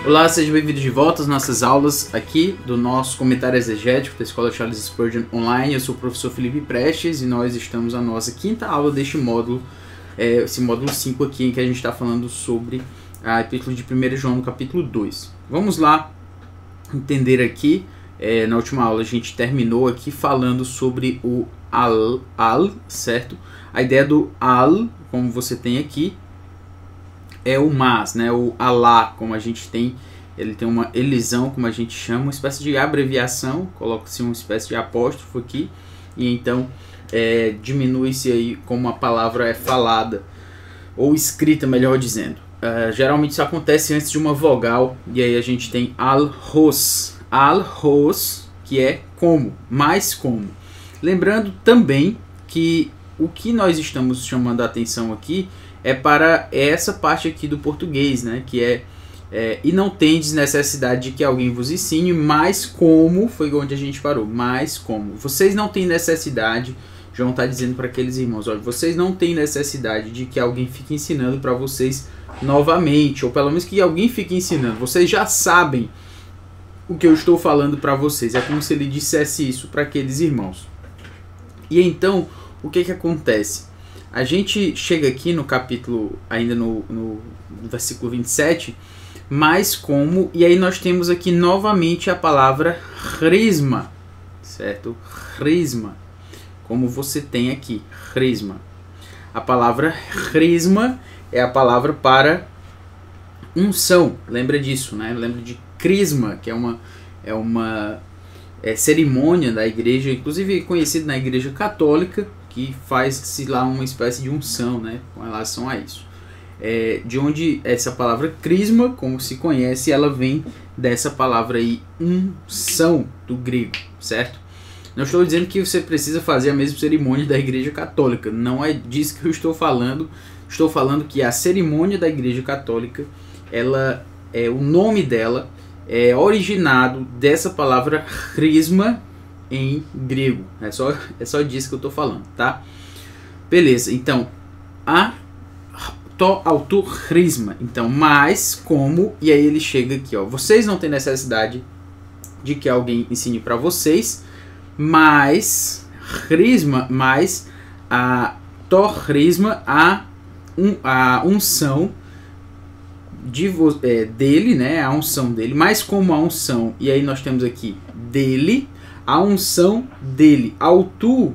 Olá, sejam bem-vindos de volta às nossas aulas aqui do nosso comentário exegético da Escola Charles Spurgeon Online. Eu sou o professor Felipe Prestes e nós estamos na nossa quinta aula deste módulo, esse módulo 5 aqui, em que a gente está falando sobre a epístola de 1 João no capítulo 2. Vamos lá entender aqui, na última aula a gente terminou aqui falando sobre o al, certo? A ideia do al, como você tem aqui, é o mas, né? O alá, como a gente tem, ele tem uma elisão, como a gente chama, uma espécie de abreviação, coloca-se uma espécie de apóstrofo aqui, e então diminui-se aí como a palavra é falada, ou escrita, melhor dizendo. Geralmente isso acontece antes de uma vogal, e aí a gente tem al-ros, que é como, mais como. Lembrando também que o que nós estamos chamando a atenção aqui é para essa parte aqui do português, né? Que e não tendes necessidade de que alguém vos ensine, mas como, foi onde a gente parou, mas como. Vocês não têm necessidade, João está dizendo para aqueles irmãos, olha, vocês não têm necessidade de que alguém fique ensinando para vocês novamente, ou pelo menos que alguém fique ensinando. Vocês já sabem o que eu estou falando para vocês. É como se ele dissesse isso para aqueles irmãos. E então, o que acontece? A gente chega aqui no capítulo, ainda no versículo 27, mas como, e aí nós temos aqui novamente a palavra crisma, certo? Crisma, como você tem aqui, crisma. A palavra crisma é a palavra para unção, lembra disso, né? Lembra de crisma, que é uma cerimônia da igreja, inclusive conhecida na igreja católica, que faz-se lá uma espécie de unção, né, com relação a isso. De onde essa palavra crisma, como se conhece, ela vem dessa palavra aí, unção, do grego, certo? Não estou dizendo que você precisa fazer a mesma cerimônia da igreja católica, não é disso que eu estou falando. Estou falando que a cerimônia da igreja católica, o nome dela é originado dessa palavra crisma em grego. É só disso que eu estou falando, tá? Beleza, então, autor crisma. Então, mas, como, e aí ele chega aqui, ó. Vocês não têm necessidade de que alguém ensine para vocês, mas, crisma, mais, crisma, a unção dele, né? A unção dele, mas como a unção, e aí nós temos aqui dele, a unção dele. Autu,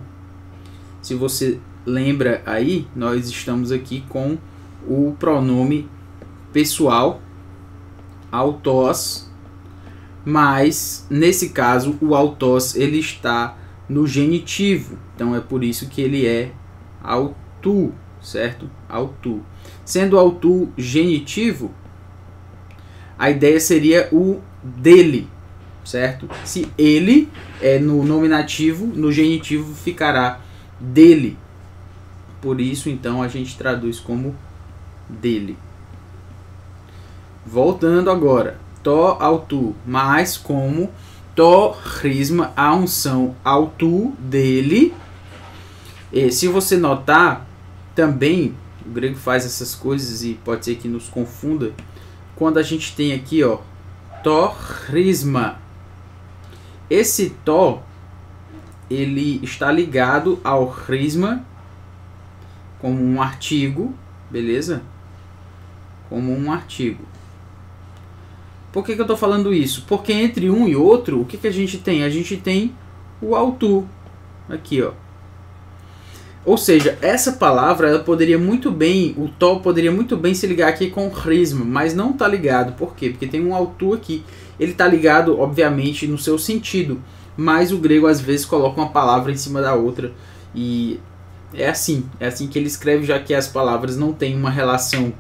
se você lembra aí, nós estamos aqui com o pronome pessoal, autós, mas nesse caso o autós ele está no genitivo, então é por isso que ele é autu, certo? Autu. Sendo autu genitivo, a ideia seria o dele, certo? Se ele é no nominativo, no genitivo ficará dele. Por isso, então, a gente traduz como dele. Voltando agora. Autu, mais como crisma, a unção autu, dele. E se você notar, também, o grego faz essas coisas e pode ser que nos confunda. Quando a gente tem aqui, ó, crisma. Esse ele está ligado ao crisma como um artigo, beleza? Como um artigo. Por que eu estou falando isso? Porque entre um e outro, o que a gente tem? A gente tem o autu, aqui, ó. Ou seja, essa palavra, ela poderia muito bem, o poderia muito bem se ligar aqui com crisma, mas não está ligado. Por quê? Porque tem um autu aqui. Ele está ligado, obviamente, no seu sentido, mas o grego às vezes coloca uma palavra em cima da outra e é assim que ele escreve, já que as palavras não têm uma relação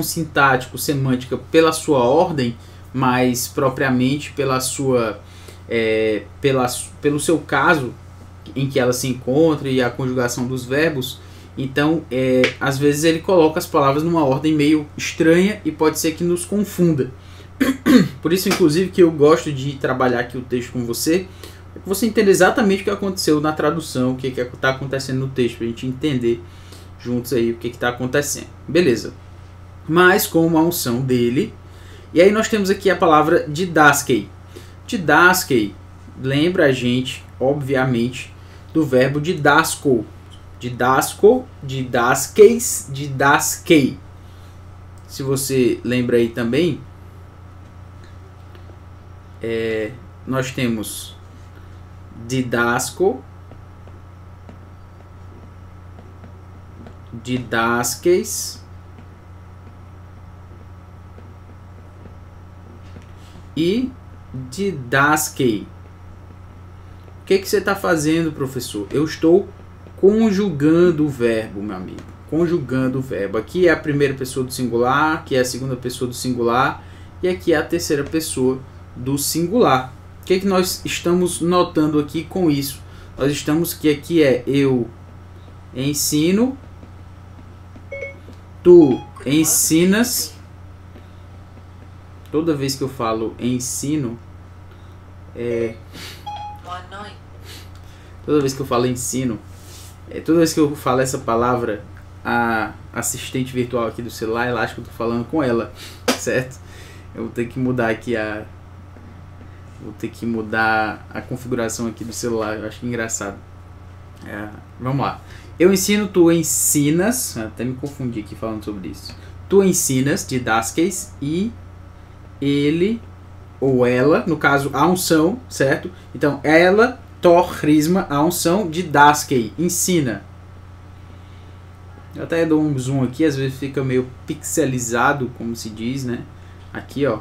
sintático, semântica pela sua ordem, mas propriamente pelo seu caso em que ela se encontra e a conjugação dos verbos. Então, às vezes ele coloca as palavras numa ordem meio estranha e pode ser que nos confunda. Por isso, inclusive, que eu gosto de trabalhar aqui o texto com você, para que você entenda exatamente o que aconteceu na tradução, o que está acontecendo no texto, para a gente entender juntos aí o que está acontecendo. Beleza. Mas como a unção dele, E aí nós temos aqui a palavra didaskei. Didaskei lembra a gente, obviamente, do verbo didasko. Didasko, didaskeis, didaskei. Se você lembra aí também, nós temos didasko, didaskeis e didaskei. O que você está fazendo, professor? Eu estou conjugando o verbo, meu amigo. Conjugando o verbo. Aqui é a primeira pessoa do singular, aqui é a segunda pessoa do singular e aqui é a terceira pessoa do singular. O que nós estamos notando aqui com isso? Nós estamos que aqui é eu ensino, tu ensinas. Toda vez que eu falo ensino, toda vez que eu falo ensino, toda vez que eu falo essa palavra, a assistente virtual aqui do celular, ela acha que eu tô falando com ela, certo? Eu vou ter que mudar aqui a configuração aqui do celular, eu acho engraçado. Vamos lá. Eu ensino, tu ensinas, até me confundi aqui falando sobre isso. Tu ensinas, didaskeis, e ele ou ela, no caso a unção, certo? Então ela, torrisma, a unção, didaskei, ensina. Eu até dou um zoom aqui, às vezes fica meio pixelizado, como se diz, né? Aqui, ó.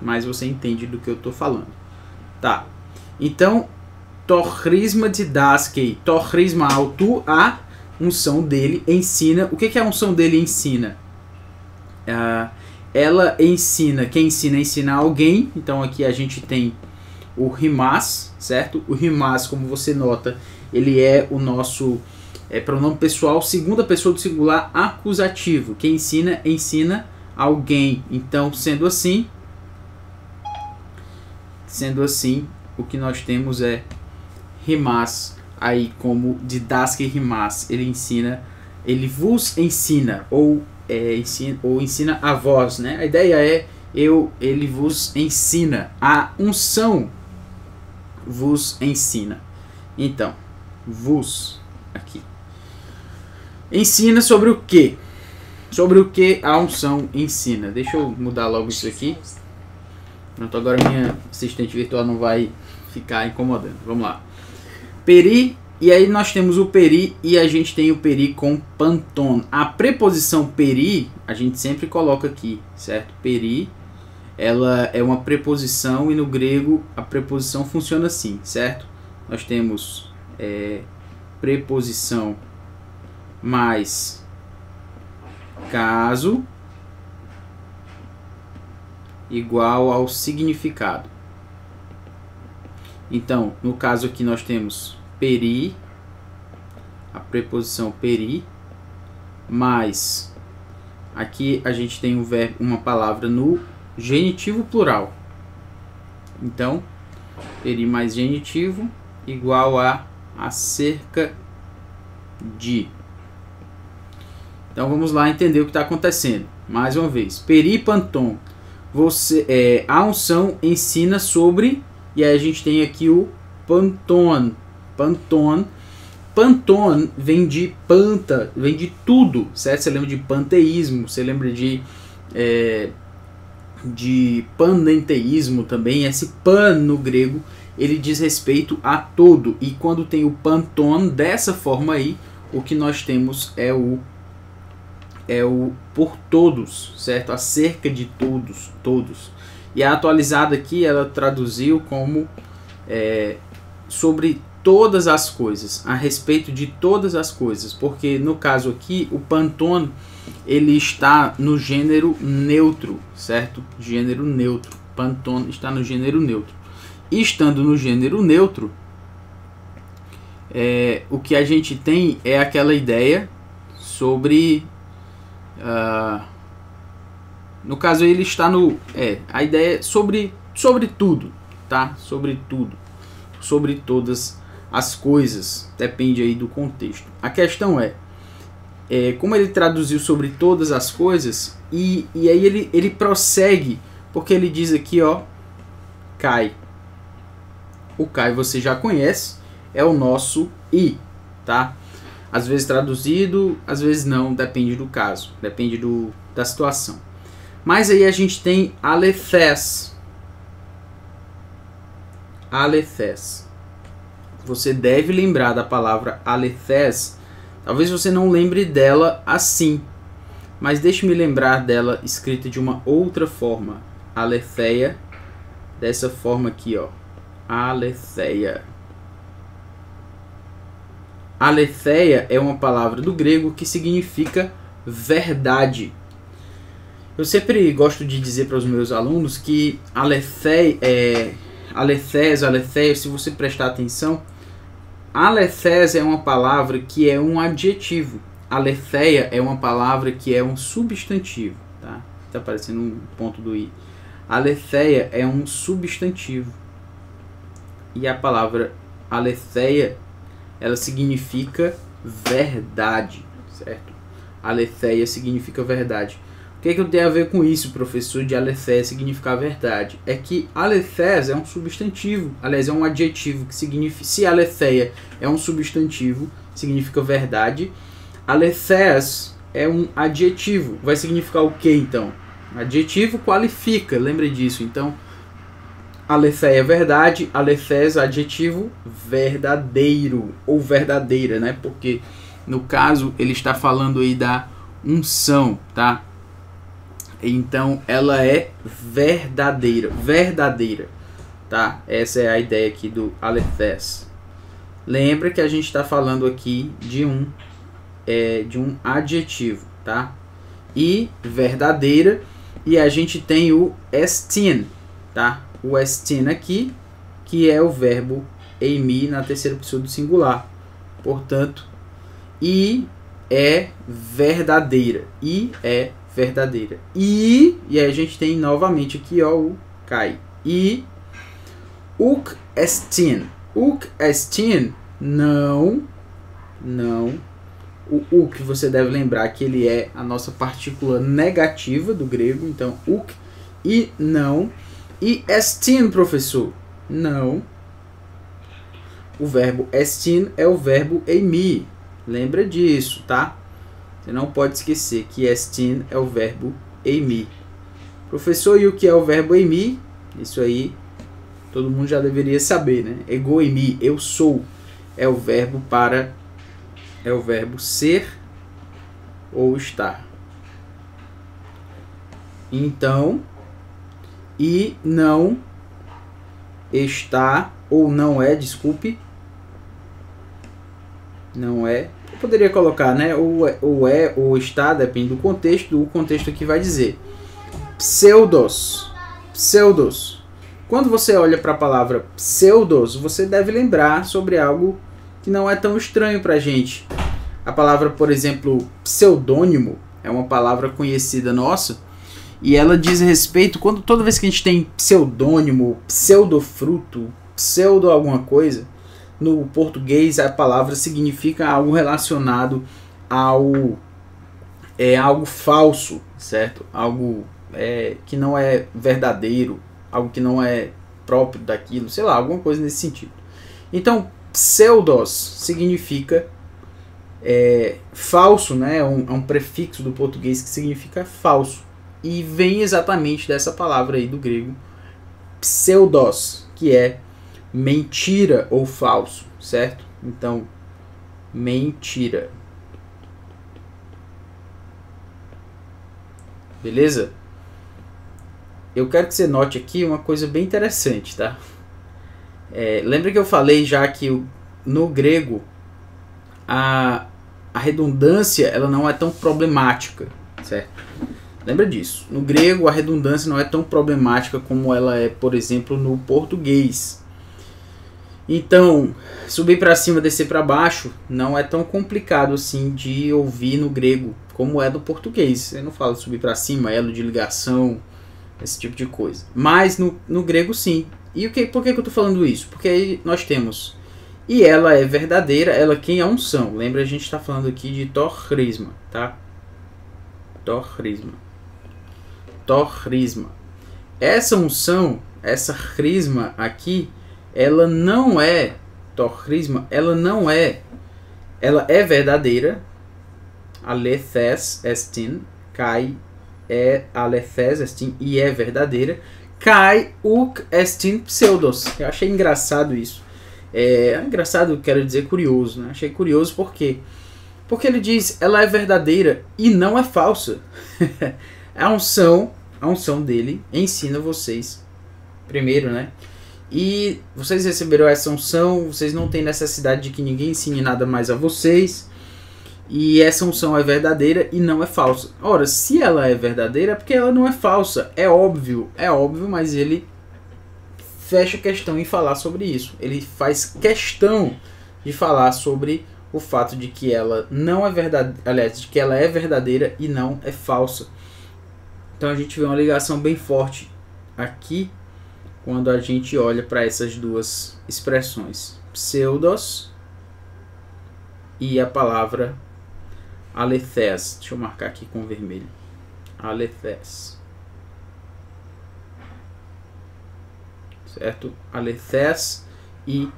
Mas você entende do que eu tô falando. Tá. Então, torrisma didaskei. Torrisma autu, a unção dele ensina. O que é a unção dele ensina? Ela ensina. Quem ensina ensina alguém. Então aqui a gente tem o rimás, certo? O rimás, como você nota, ele é o nosso pronome pessoal, segunda pessoa do singular acusativo. Quem ensina, ensina alguém. Então, sendo assim, o que nós temos é rimás, aí como didaskei rimás, ele ensina, ele vos ensina, ou ensina a vós, né? A ideia é ele vos ensina, a unção vos ensina. Então, vos aqui ensina sobre o que? Sobre o que a unção ensina. Deixa eu mudar logo isso aqui. Pronto, agora minha assistente virtual não vai ficar incomodando. Vamos lá. Peri, e aí nós temos o peri e a gente tem o peri com panton. A preposição peri, a gente sempre coloca aqui, certo? Peri, ela é uma preposição e no grego a preposição funciona assim, certo? Nós temos preposição mais caso igual ao significado. Então, no caso aqui nós temos peri, a preposição peri, mais aqui a gente tem um verbo, uma palavra no genitivo plural. Então, peri mais genitivo igual a acerca de. Então vamos lá entender o que está acontecendo. Mais uma vez, peri panton. A unção ensina sobre, e aí a gente tem aqui o panton. Panton. Panton vem de panta, vem de tudo, certo? Você lembra de panteísmo, você lembra de panenteísmo também. Esse pan no grego, ele diz respeito a todo. E quando tem o panton dessa forma aí, o que nós temos é o por todos, certo? Acerca de todos. E a atualizada aqui, ela traduziu como sobre todas as coisas, a respeito de todas as coisas, porque no caso aqui, o panton, ele está no gênero neutro, certo? Gênero neutro. Panton está no gênero neutro. E estando no gênero neutro, o que a gente tem é aquela ideia sobre... no caso ele está no... a ideia é sobre tudo, tá? Sobre tudo. Sobre todas as coisas. Depende aí do contexto. A questão como ele traduziu sobre todas as coisas, e aí ele prossegue Porque ele diz aqui, ó, cai. O cai você já conhece, é o nosso i, tá? Às vezes traduzido, às vezes não, depende do caso, depende da situação. Mas aí a gente tem alethes. Alethes. Você deve lembrar da palavra alethes. Talvez você não lembre dela assim, mas deixe-me lembrar dela escrita de uma outra forma. Aletheia, dessa forma aqui, ó. Aletheia. Aletheia é uma palavra do grego que significa verdade. Eu sempre gosto de dizer para os meus alunos que aletheia, se você prestar atenção, aletheia é uma palavra que é um adjetivo. Aletheia é uma palavra que é um substantivo. Tá aparecendo um ponto do i. Aletheia é um substantivo. E a palavra aletheia, ela significa verdade, certo? Aletheia significa verdade. O que eu tenho a ver com isso, professor, de aletheia significar verdade? É que aletheia é um substantivo, aliás, é um adjetivo que significa... Se aletheia é um substantivo, significa verdade. Aletheias é um adjetivo. Vai significar o que então? Adjetivo qualifica, lembre disso. Então, aletheia é verdade, aletheias adjetivo verdadeiro ou verdadeira, né? Porque no caso ele está falando aí da unção, tá? Então ela é verdadeira, tá? Essa é a ideia aqui do aletheias. Lembra que a gente está falando aqui de um adjetivo, tá? E verdadeira, e a gente tem o estin, tá? O estin aqui, que é o verbo eimi na terceira pessoa do singular. Portanto, e é verdadeira. E é verdadeira. E aí a gente tem novamente aqui, ó, o cai. E uk estin. Uk estin, não. O que você deve lembrar que ele é a nossa partícula negativa do grego. Então, uk e não. E estin, professor? Não. O verbo estin é o verbo eimi. Lembra disso, tá? Você não pode esquecer que estin é o verbo eimi. Professor, e o que é o verbo eimi? Isso aí todo mundo já deveria saber, né? Ego eimi, eu sou. É o verbo ser ou estar. Então, e não está, ou não é, desculpe. Não é. Eu poderia colocar, né? Ou é, ou está, depende do contexto. O contexto aqui vai dizer pseudos. Pseudos. Quando você olha para a palavra pseudos, você deve lembrar sobre algo que não é tão estranho para a gente. A palavra, por exemplo, pseudônimo, é uma palavra conhecida nossa, e ela diz respeito, toda vez que a gente tem pseudônimo, pseudofruto, pseudo alguma coisa, no português a palavra significa algo relacionado ao algo falso, certo? Algo que não é verdadeiro, algo que não é próprio daquilo, sei lá, alguma coisa nesse sentido. Então, pseudos significa falso, né? É um prefixo do português que significa falso. E vem exatamente dessa palavra aí do grego, pseudos, que é mentira ou falso, certo? Então, mentira. Beleza? Eu quero que você note aqui uma coisa bem interessante, tá? Lembra que eu falei já que no grego a redundância ela não é tão problemática, certo? Lembra disso. No grego a redundância não é tão problemática como ela é, por exemplo, no português. Então, subir para cima, descer para baixo não é tão complicado assim de ouvir no grego como é no português. Eu não falo subir para cima, elo de ligação, esse tipo de coisa. Mas no grego sim. E por que eu estou falando isso? Porque aí nós temos e ela é verdadeira, ela quem é unção. Lembra, a gente está falando aqui de torrisma, tá? Torrisma. essa unção, essa crisma aqui, ela não é torcrisma, ela é verdadeira, alethes estin, kai é alethes estin e é verdadeira, kai uk estin pseudos. Eu achei engraçado isso. Engraçado, quero dizer curioso, né? Achei curioso porque ele diz, ela é verdadeira e não é falsa. A unção dele ensina vocês primeiro, né? E vocês receberam essa unção, vocês não têm necessidade de que ninguém ensine nada mais a vocês. E essa unção é verdadeira e não é falsa. Ora, se ela é verdadeira é porque ela não é falsa. É óbvio, mas ele fecha questão em falar sobre isso. Ele faz questão de falar sobre o fato de que ela não é verdadeira, aliás, de que ela é verdadeira e não é falsa. Então a gente vê uma ligação bem forte aqui quando a gente olha para essas duas expressões, pseudos e a palavra alethes. Deixa eu marcar aqui com vermelho. Alethes. Certo? Alethes e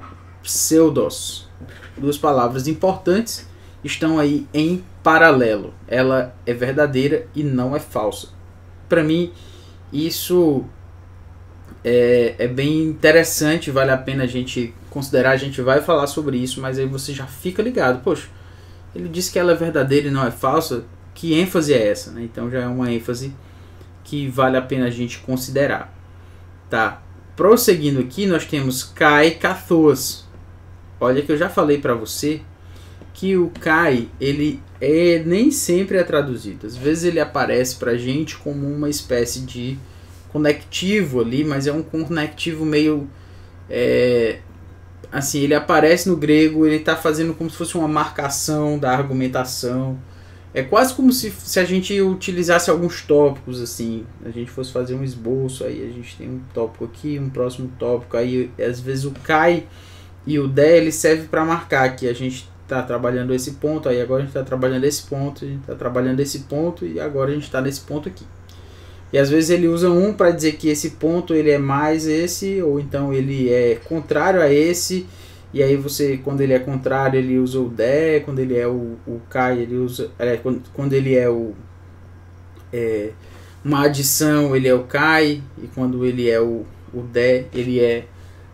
pseudos. Duas palavras importantes estão aí em paralelo. Ela é verdadeira e não é falsa. Para mim, isso é bem interessante, vale a pena a gente considerar, a gente vai falar sobre isso, mas aí você já fica ligado. Poxa, ele disse que ela é verdadeira e não é falsa, que ênfase é essa? Né? Então já é uma ênfase que vale a pena a gente considerar. Tá, prosseguindo aqui, nós temos kai kathos. Olha que eu já falei para você que o kai, ele nem sempre é traduzido. Às vezes ele aparece para a gente como uma espécie de conectivo ali, mas é um conectivo meio assim, ele aparece no grego, ele está fazendo como se fosse uma marcação da argumentação. É quase como se a gente utilizasse alguns tópicos, assim, a gente fosse fazer um esboço, aí a gente tem um tópico aqui, um próximo tópico, aí às vezes o kai e o de, ele serve para marcar que a gente está trabalhando esse ponto, aí agora a gente está trabalhando esse ponto, a gente está trabalhando esse ponto e agora a gente está nesse ponto aqui. E às vezes ele usa um para dizer que esse ponto ele é mais esse, ou então ele é contrário a esse, e aí você, quando ele é contrário, ele usa o de, quando ele é o kai, ele usa, quando ele é uma adição, ele é o kai, e quando ele é o de, ele é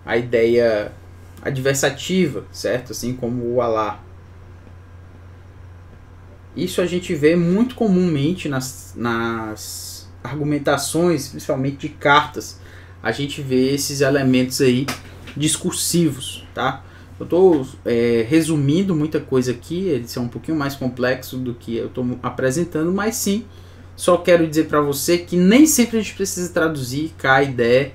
a ideia adversativa, certo? Assim como o alá. Isso a gente vê muito comumente nas argumentações, principalmente de cartas. A gente vê esses elementos aí discursivos, tá? Eu estou resumindo muita coisa aqui, eles são um pouquinho mais complexos do que eu estou apresentando, mas sim, só quero dizer para você que nem sempre a gente precisa traduzir kai, de,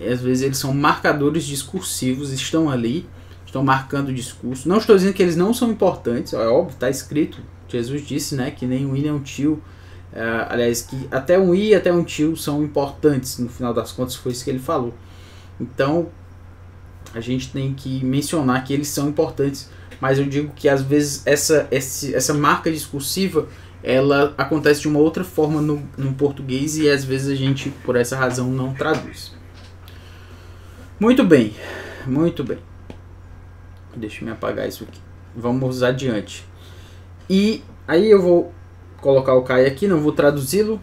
às vezes eles são marcadores discursivos, estão ali, estão marcando o discurso. Não estou dizendo que eles não são importantes, é óbvio, está escrito, Jesus disse, né, que nem um i nem um tio, aliás, que até um i e até um tio são importantes, no final das contas foi isso que ele falou. Então, a gente tem que mencionar que eles são importantes, mas eu digo que às vezes essa marca discursiva, ela acontece de uma outra forma no português e às vezes a gente, por essa razão, não traduz. Muito bem, muito bem. Deixa eu me apagar isso aqui. Vamos adiante. E aí eu vou colocar o kai aqui, não vou traduzi-lo.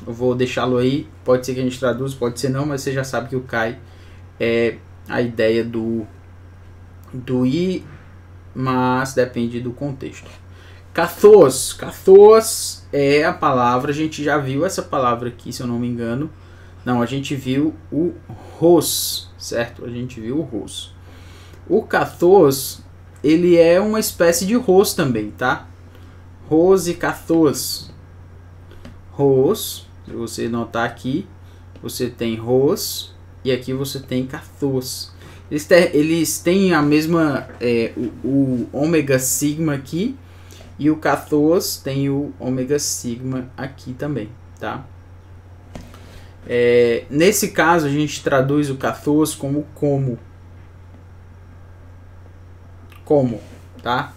Eu vou deixá-lo aí. Pode ser que a gente traduza, pode ser não, mas você já sabe que o kai é a ideia do i, mas depende do contexto. Kathos. Kathos é a palavra, a gente já viu essa palavra aqui, se eu não me engano. Não, a gente viu o ros, certo? A gente viu o ros. O kathos, ele é uma espécie de ros também, tá? Ros e kathos. Ros, se você notar aqui, você tem ros e aqui você tem kathos. Eles têm a mesma, o ômega sigma aqui, e o kathos tem o ômega sigma aqui também, tá? Nesse caso a gente traduz o kathos como, tá?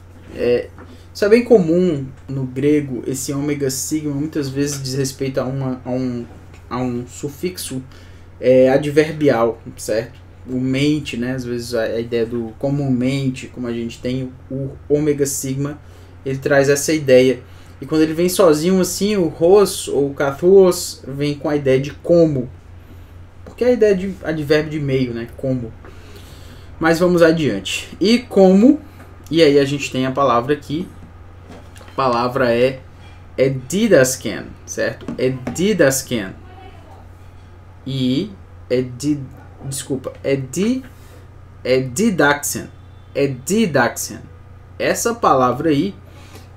Isso é bem comum no grego, esse ômega sigma muitas vezes diz respeito a a um sufixo adverbial, certo? O mente, né? Às vezes a ideia do comumente, como a gente tem o ômega sigma, ele traz essa ideia. E quando ele vem sozinho assim, o hos ou o kathos vem com a ideia de como. Porque é a ideia de advérbio de meio, né? Como. Mas vamos adiante. E como, e aí a gente tem a palavra aqui. A palavra é didasken, certo? É didasken. E didaxen. É didaxen. Essa palavra aí,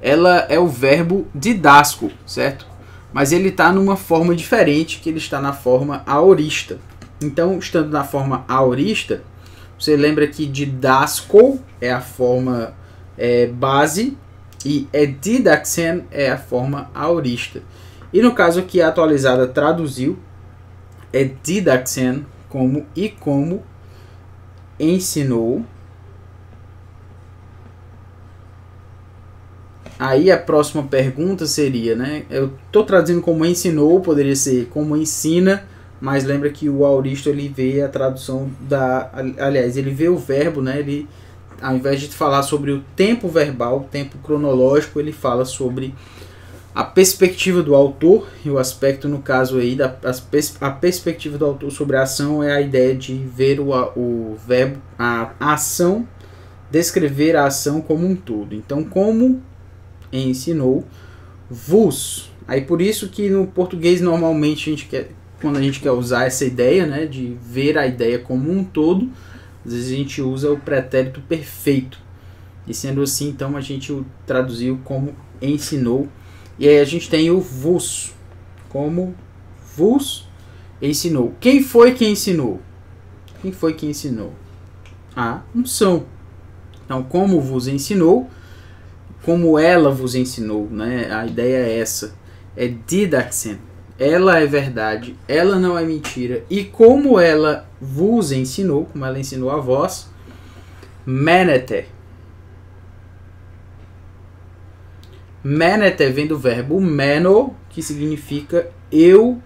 ela é o verbo didasco, certo? Mas ele está numa forma diferente, que ele está na forma aorista. Então, estando na forma aorista, você lembra que didasco é a forma base e didaxen é a forma aorista. E no caso aqui, a atualizada traduziu didaxen como e como ensinou. Aí a próxima pergunta seria, né? Eu estou traduzindo como ensinou, poderia ser como ensina, mas lembra que o aorista ele vê a tradução aliás, ele vê o verbo, né? Ele, ao invés de falar sobre o tempo verbal, o tempo cronológico, ele fala sobre a perspectiva do autor, e o aspecto, no caso aí, a perspectiva do autor sobre a ação é a ideia de ver o verbo, a ação, descrever a ação como um todo. Então, como ensinou vos. Aí por isso que no português normalmente quando a gente quer usar essa ideia, né, de ver a ideia como um todo, às vezes a gente usa o pretérito perfeito. E sendo assim, então a gente o traduziu como ensinou. E aí a gente tem o vos, como vos ensinou. Quem foi que ensinou? Quem foi que ensinou? A unção. Então, como vos ensinou, como ela vos ensinou, né? A ideia é essa. É didaxen. Ela é verdade, ela não é mentira. E como ela vos ensinou, como ela ensinou a vós, menete. Menete vem do verbo meno, que significa eu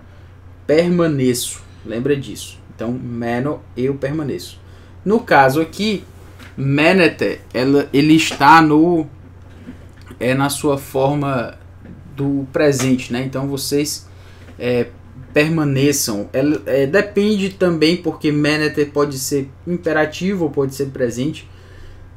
permaneço. Lembra disso. Então, meno, eu permaneço. No caso aqui, menete, ele está na sua forma do presente, né? Então, vocês permaneçam. Depende também, porque menete pode ser imperativo ou pode ser presente.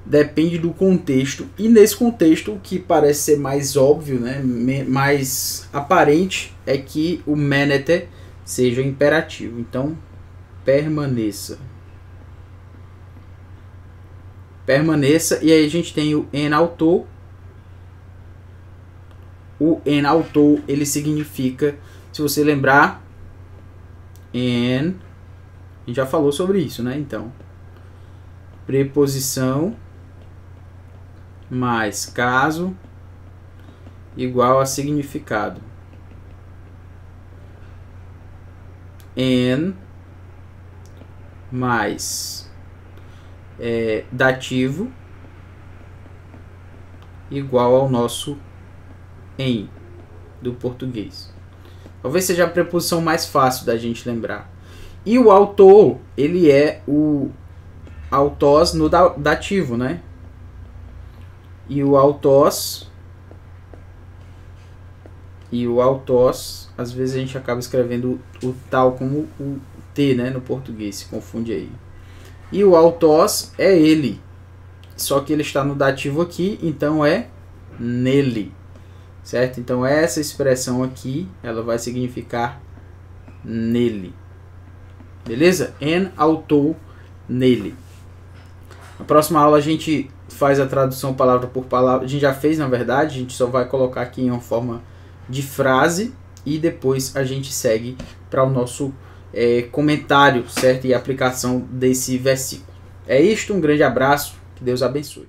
Depende do contexto, e nesse contexto o que parece ser mais óbvio, né, mais aparente, é que o menete seja imperativo. Então, permaneça. Permaneça, e aí a gente tem o enautou. O enautou, ele significa, se você lembrar, a gente já falou sobre isso, né? Então, preposição mais caso igual a significado. En mais dativo igual ao nosso em do português. Talvez seja a preposição mais fácil da gente lembrar. E o autor, ele é o autós no dativo, né? E o autós, às vezes a gente acaba escrevendo o tal como o T, né, no português, se confunde aí. E o autós é ele, só que ele está no dativo aqui, então é nele, certo? Então essa expressão aqui, ela vai significar nele, beleza? En autou, nele. Na próxima aula a gente faz a tradução palavra por palavra. A gente já fez, na verdade, a gente só vai colocar aqui em uma forma de frase e depois a gente segue para o nosso comentário, certo? E aplicação desse versículo. É isto, um grande abraço, que Deus abençoe.